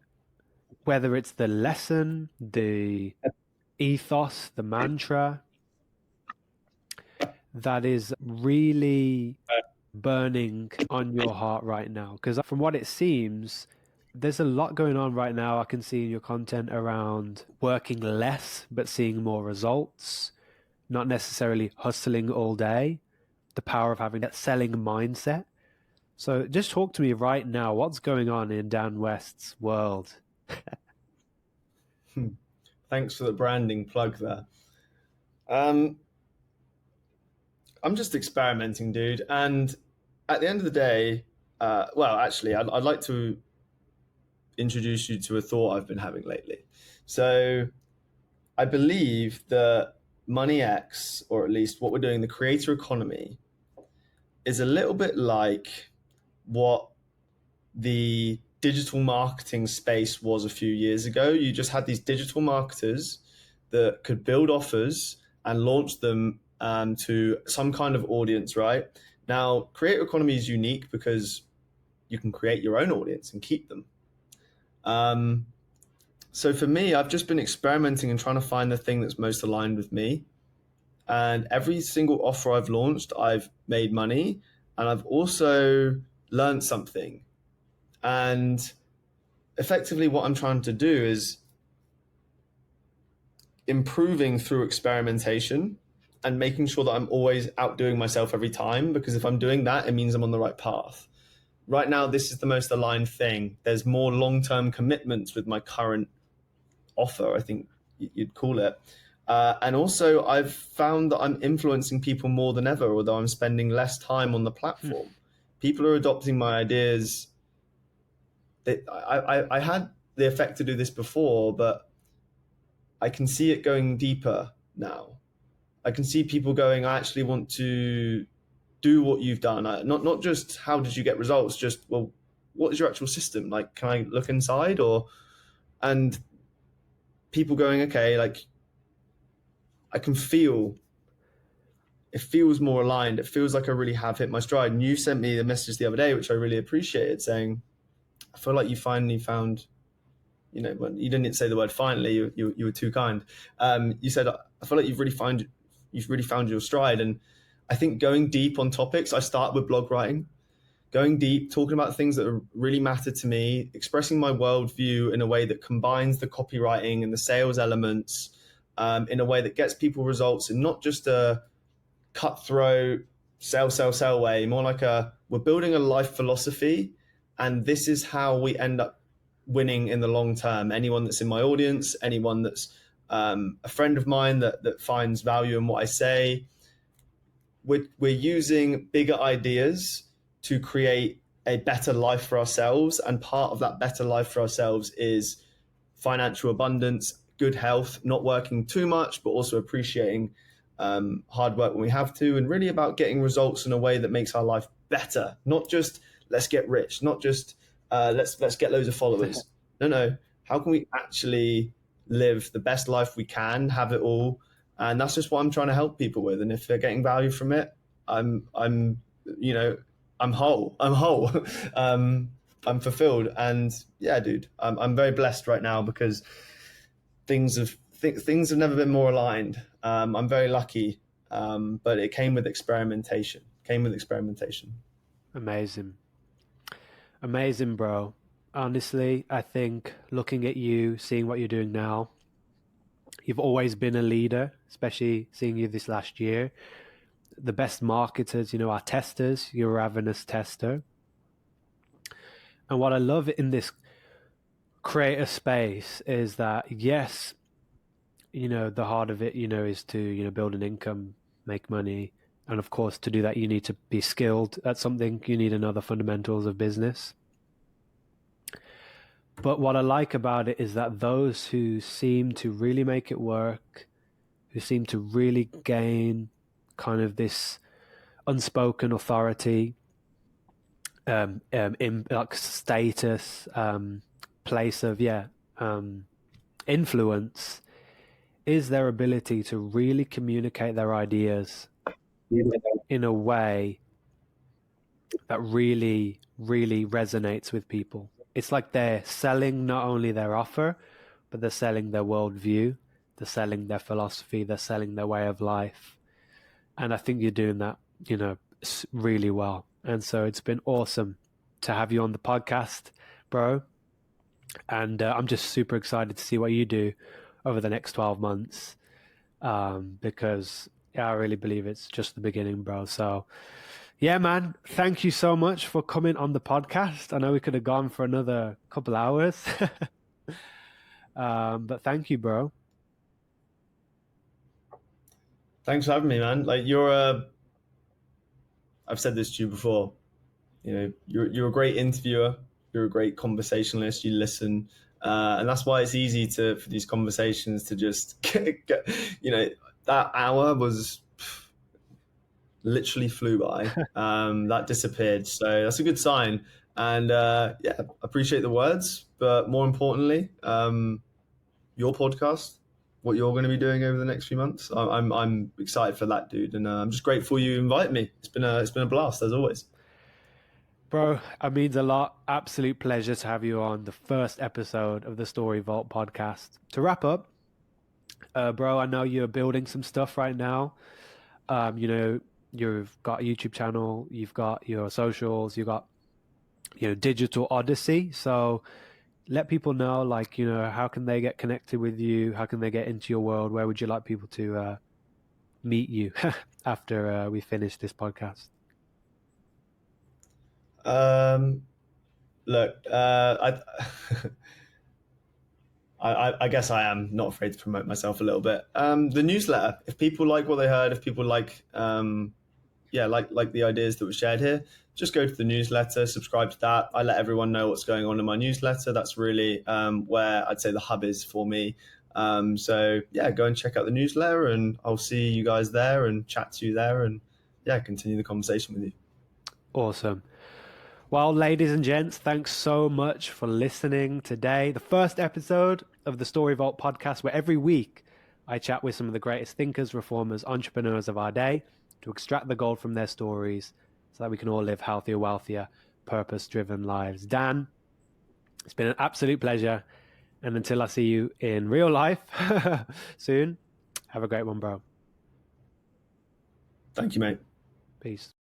Speaker 1: whether it's the lesson, the ethos, the mantra, that is really burning on your heart right now? Because from what it seems, there's a lot going on right now. I can see in your content around working less but seeing more results, not necessarily hustling all day, the power of having that selling mindset. So just talk to me right now. What's going on in Dan West's world?
Speaker 2: Thanks for the branding plug there. I'm just experimenting, dude. And at the end of the day, well, actually, I'd like to introduce you to a thought I've been having lately. So I believe that Money X, or at least what we're doing, the creator economy, is a little bit like what the digital marketing space was a few years ago. You just had these digital marketers that could build offers and launch them to some kind of audience, right? Now, creator economy is unique because you can create your own audience and keep them. So for me, I've just been experimenting and trying to find the thing that's most aligned with me. And every single offer I've launched, I've made money, and I've also learned something. And effectively, what I'm trying to do is improving through experimentation and making sure that I'm always outdoing myself every time, because if I'm doing that, it means I'm on the right path. Right now, this is the most aligned thing. There's more long-term commitments with my current offer, I think you'd call it. And also, I've found that I'm influencing people more than ever, although I'm spending less time on the platform. People are adopting my ideas. I had the effect to do this before, but I can see it going deeper now. I can see people going, I actually want to do what you've done. Not just how did you get results, just, well, what is your actual system? Like, can I look inside? And people going, okay, like, I can feel, it feels more aligned. It feels like I really have hit my stride. And you sent me the message the other day, which I really appreciated, saying, I feel like you finally found, you know, well, you didn't say the word finally, you were too kind. You said, I feel like you've really found your stride. And I think going deep on topics, I start with blog writing, going deep, talking about things that really matter to me, expressing my worldview in a way that combines the copywriting and the sales elements in a way that gets people results, and not just a cutthroat sell way, more like we're building a life philosophy, and this is how we end up winning in the long term. Anyone that's in my audience, anyone that's a friend of mine that finds value in what I say, we're using bigger ideas to create a better life for ourselves. And part of that better life for ourselves is financial abundance, good health, not working too much, but also appreciating hard work when we have to, and really about getting results in a way that makes our life better. Not just let's get rich, not just let's get loads of followers. No. How can we actually live the best life we can, have it all? And that's just what I'm trying to help people with. And if they're getting value from it, I'm you know, I'm whole. I'm fulfilled. And yeah, dude, I'm very blessed right now because things have never been more aligned. I'm very lucky, but it came with experimentation.
Speaker 1: Amazing. Amazing, bro. Honestly, I think looking at you, seeing what you're doing now, you've always been a leader, especially seeing you this last year. The best marketers, you know, are testers. You're a ravenous tester. And what I love in this creator space is that, yes, you know, the heart of it, you know, is to, you know, build an income, make money. And of course, to do that, you need to be skilled at something. You need to know the fundamentals of business. But what I like about it is that those who seem to really make it work, who seem to really gain kind of this unspoken authority, in like status, place of influence, is their ability to really communicate their ideas in a way that really, really resonates with people. It's like they're selling not only their offer, but they're selling their worldview, they're selling their philosophy, they're selling their way of life. And I think you're doing that, really well. And so it's been awesome to have you on the podcast, bro. And I'm just super excited to see what you do over the next 12 months, because yeah, I really believe it's just the beginning, bro. So yeah, man, thank you so much for coming on the podcast. I know we could have gone for another couple hours, but thank you, bro.
Speaker 2: Thanks for having me, man. Like you're a, I've said this to you before. You know, you're a great interviewer. You're a great conversationalist. You listen, and that's why it's easy to for these conversations to just get, you know, that hour was literally flew by. That disappeared, so that's a good sign. And yeah, appreciate the words, but more importantly, your podcast, what you're going to be doing over the next few months. I'm excited for that, dude, and I'm just grateful you invited me. It's been a blast as always.
Speaker 1: Bro, it means a lot. Absolute pleasure to have you on the first episode of the Story Vault podcast. To wrap up, bro, I know you're building some stuff right now. You know, you've got a YouTube channel, you've got your socials, you've got, digital odyssey. So let people know, like, how can they get connected with you? How can they get into your world? Where would you like people to meet you after we finish this podcast?
Speaker 2: Um, Look, I guess I am not afraid to promote myself a little bit. The newsletter. If people like what they heard, if people like, yeah, like the ideas that were shared here, just go to the newsletter, subscribe to that. I let everyone know what's going on in my newsletter. That's really where I'd say the hub is for me. So yeah, go and check out the newsletter, and I'll see you guys there and chat to you there, and yeah, continue the conversation with you.
Speaker 1: Awesome. Well, ladies and gents, thanks so much for listening today. The first episode of the Story Vault podcast, where every week I chat with some of the greatest thinkers, reformers, entrepreneurs of our day to extract the gold from their stories so that we can all live healthier, wealthier, purpose driven lives. Dan, it's been an absolute pleasure. And until I see you in real life soon, have a great one, bro.
Speaker 2: Thank you, mate.
Speaker 1: Peace.